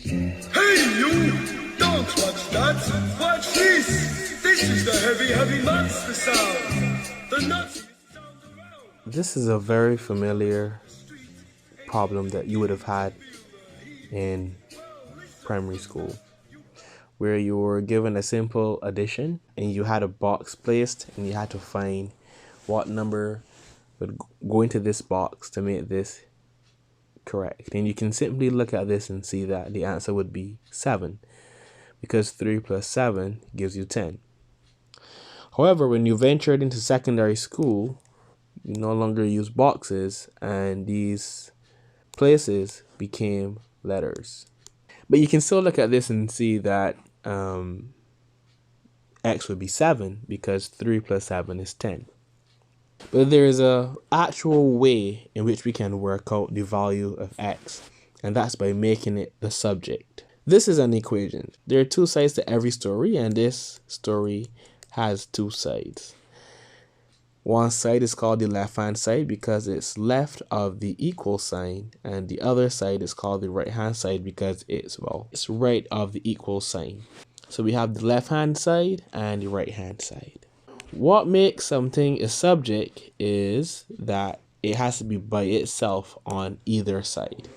Hey you! Don't watch that! Watch this! This is the heavy, heavy monster sound! The nuts sound around! This is a very familiar problem that you would have had in primary school, where you were given a simple addition and you had a box placed and you had to find what number would go into this box to make this correct. And you can simply look at this and see that the answer would be 7, because 3 plus 7 gives you 10. However, when you ventured into secondary school, you no longer use boxes and these places became letters. But you can still look at this and see that x would be 7 because 3 plus 7 is 10. But there is a actual way in which we can work out the value of x, and that's by making it the subject. This is an equation. There are two sides to every story, and this story has two sides. One side is called the left-hand side because it's left of the equal sign, and the other side is called the right-hand side because it's right of the equal sign. So we have the left-hand side and the right-hand side. What makes something a subject is that it has to be by itself on either side.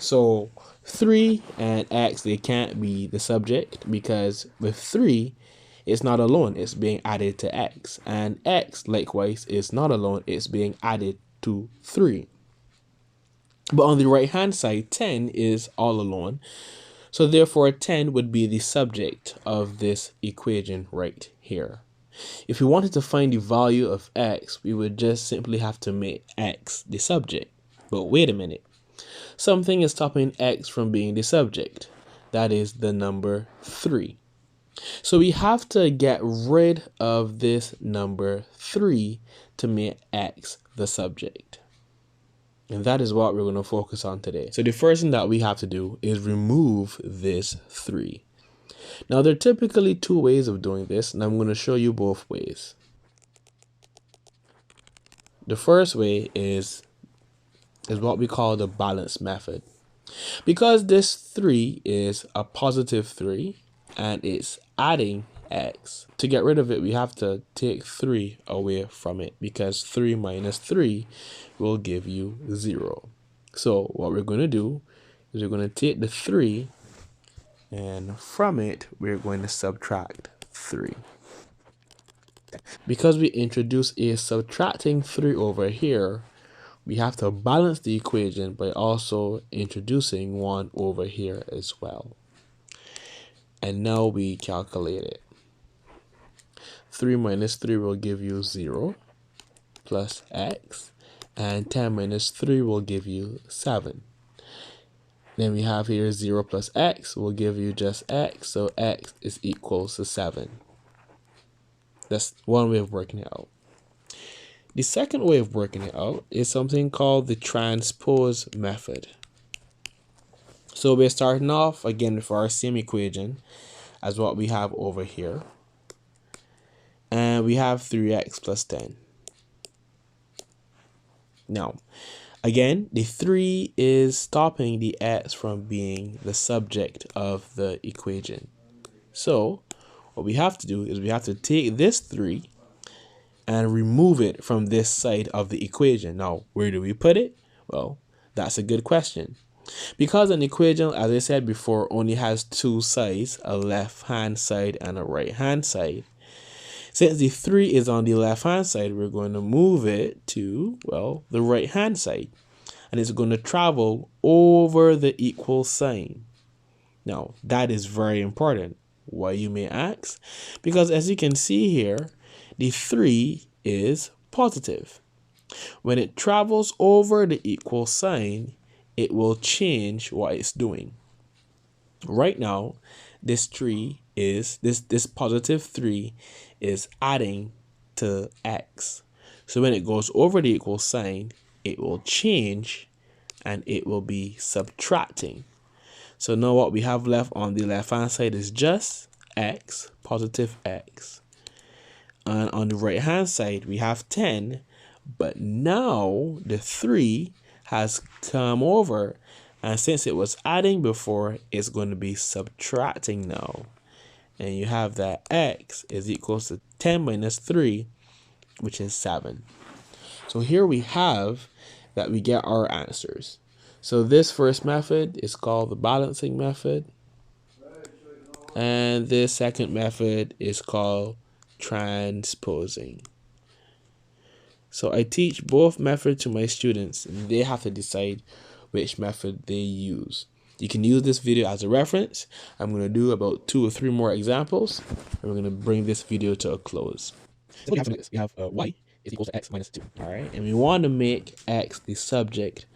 So 3 and x, they can't be the subject because with 3, it's not alone, it's being added to x. And x, likewise, is not alone, it's being added to 3. But on the right-hand side, 10 is all alone. So therefore, 10 would be the subject of this equation right here. If we wanted to find the value of x, we would just simply have to make x the subject. But wait a minute. Something is stopping x from being the subject. That is the number 3. So we have to get rid of this number 3 to make x the subject. And that is what we're going to focus on today. So the first thing that we have to do is remove this 3. Now, there are typically two ways of doing this, and I'm going to show you both ways. The first way is what we call the balance method. Because this 3 is a positive 3 and it's adding x, to get rid of it, we have to take 3 away from it because 3 minus 3 will give you 0. So what we're going to do is we're going to take the 3 and from it, we're going to subtract 3. Because we introduce a subtracting 3 over here, we have to balance the equation by also introducing 1 over here as well. And now we calculate it. 3 minus 3 will give you 0 plus x, and 10 minus 3 will give you 7. Then we have here 0 plus x will give you just x, so x is equals to 7. That's one way of working it out. The second way of working it out is something called the transpose method. So we're starting off again with our same equation as what we have over here. And we have 3x plus 10. Now, again, the 3 is stopping the x from being the subject of the equation. So what we have to do is we have to take this 3 and remove it from this side of the equation. Now, where do we put it? Well, that's a good question. Because an equation, as I said before, only has two sides, a left-hand side and a right-hand side. Since the 3 is on the left-hand side, we're going to move it to, well, the right-hand side. And it's going to travel over the equal sign. Now, that is very important. Why, you may ask? Because as you can see here, the 3 is positive. When it travels over the equal sign, it will change what it's doing. Right now, this positive 3 is adding to x. So when it goes over the equal sign, it will change and it will be subtracting. So now what we have left on the left hand side is just x, positive x. And on the right hand side, we have 10, but now the 3 has come over And since it was adding before, it's going to be subtracting now. And you have that x is equals to 10 minus 3, which is 7. So here we have that we get our answers. So this first method is called the balancing method. And this second method is called transposing. So I teach both methods to my students, and they have to decide which method they use. You can use this video as a reference. I'm going to do about 2 or 3 more examples, and we're going to bring this video to a close. So we have this. We have y is equal to x minus 2. All right, and we want to make x the subject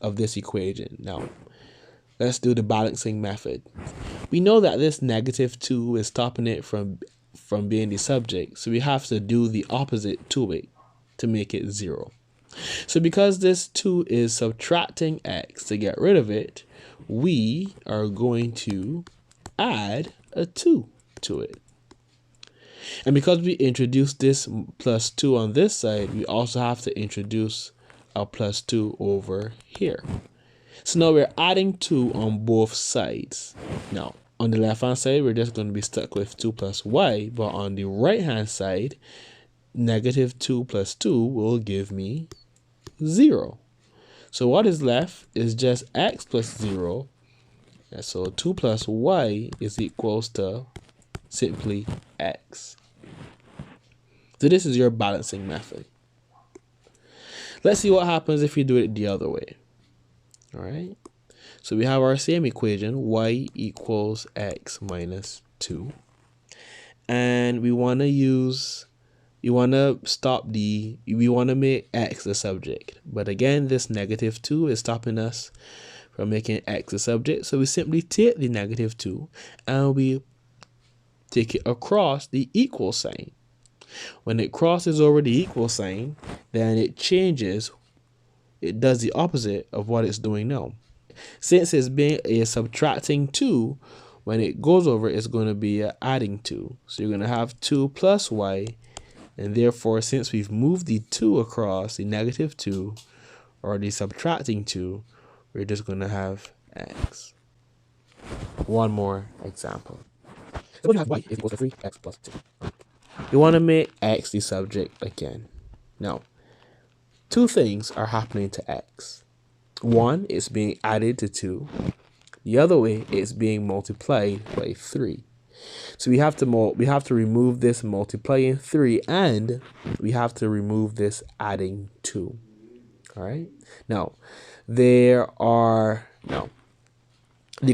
of this equation. Now, let's do the balancing method. We know that this negative 2 is stopping it from being the subject, so we have to do the opposite to it to make it 0. So because this 2 is subtracting x, to get rid of it, we are going to add a 2 to it. And because we introduced this plus 2 on this side, we also have to introduce a plus 2 over here. So now we're adding 2 on both sides. Now, on the left-hand side, we're just going to be stuck with 2 plus y, but on the right-hand side, negative 2 plus 2 will give me 0. So what is left is just x plus 0. And so 2 plus y is equals to simply x. So this is your balancing method. Let's see what happens if you do it the other way. All right. So we have our same equation, y equals x minus 2. And we want to make x the subject. But again, this negative 2 is stopping us from making x the subject. So we simply take the negative 2 and we take it across the equal sign. When it crosses over the equal sign, then it changes. It does the opposite of what it's doing now. Since it's being a subtracting 2, when it goes over, it's going to be adding 2. So you're going to have 2 plus y. And therefore, since we've moved the 2 across, the negative 2, or the subtracting 2, we're just going to have x. One more example. So we have y is equal to 3x plus 2. You want to make x the subject again. Now, 2 things are happening to x. One, it's being added to 2. The other way, it's being multiplied by 3. So we have to remove this multiplying 3, and we have to remove this adding 2. All right. Now, the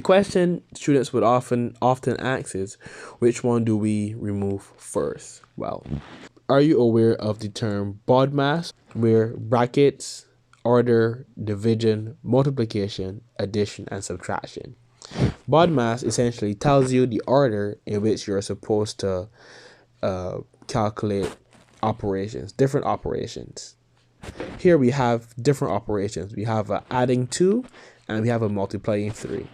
question students would often ask is, which one do we remove first? Well, are you aware of the term BODMAS, where brackets, order, division, multiplication, addition, and subtraction? BODMAS essentially tells you the order in which you're supposed to calculate operations, different operations. Here we have different operations. We have adding 2 and we have a multiplying 3.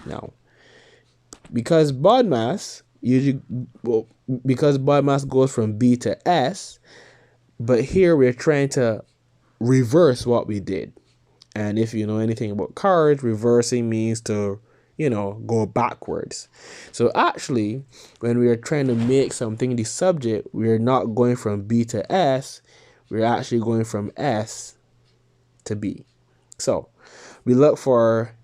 Now, because BODMAS goes from B to S, but here we're trying to reverse what we did. And if you know anything about cars, reversing means to go backwards. So actually, when we are trying to make something the subject, we're not going from B to S, we're actually going from S to B. So we look for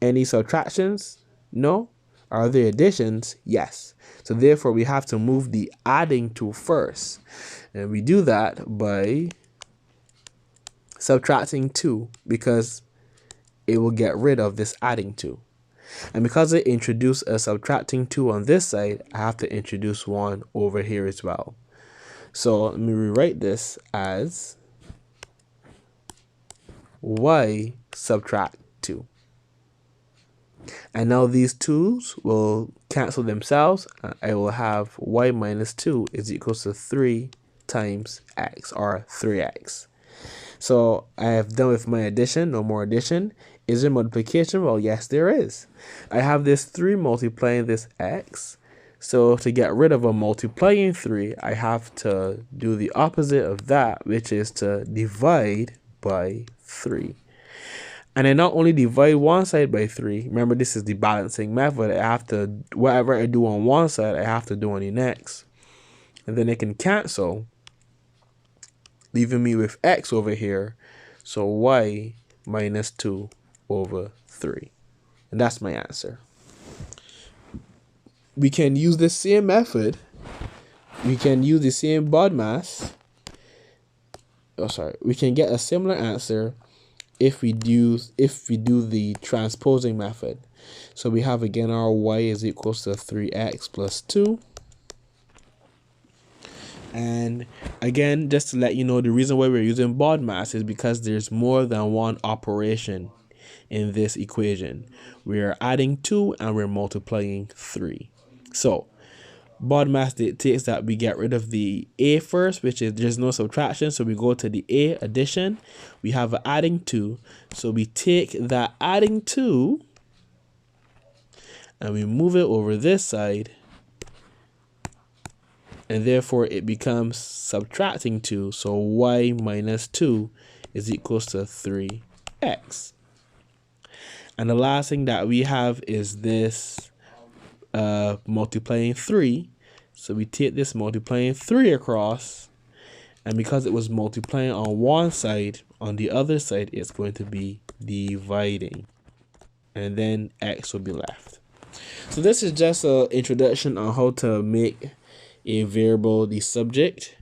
any subtractions? No. Are there additions? Yes. So therefore, we have to move the adding to first. And we do that by subtracting 2, because it will get rid of this adding 2. And because I introduced a subtracting 2 on this side, I have to introduce 1 over here as well. So let me rewrite this as y subtract 2. And now these 2's will cancel themselves. I will have y minus 2 is equals to 3 times x, or 3x. So I have done with my addition, no more addition. Is there multiplication? Well, yes, there is. I have this 3 multiplying this x. So to get rid of a multiplying 3, I have to do the opposite of that, which is to divide by 3. And I not only divide one side by 3, remember this is the balancing method, I have to, whatever I do on one side, I have to do on the next. And then I can cancel, leaving me with x over here. So y minus 2 over 3. And that's my answer. We can use the same method. We can use the same BODMAS. We can get a similar answer if we do the transposing method. So we have again our y is equals to 3x plus 2. And again, just to let you know, the reason why we're using BODMAS is because there's more than one operation in this equation. We are adding 2 and we're multiplying 3. So BODMAS dictates that we get rid of the a first, which is there's no subtraction, so we go to the a addition. We have an adding 2, so we take that adding 2 and we move it over this side, and therefore it becomes subtracting 2, so y minus 2 is equals to 3x. And the last thing that we have is this multiplying 3. So we take this multiplying 3 across, and because it was multiplying on one side, on the other side it's going to be dividing, and then x will be left. So this is just an introduction on how to make a variable the subject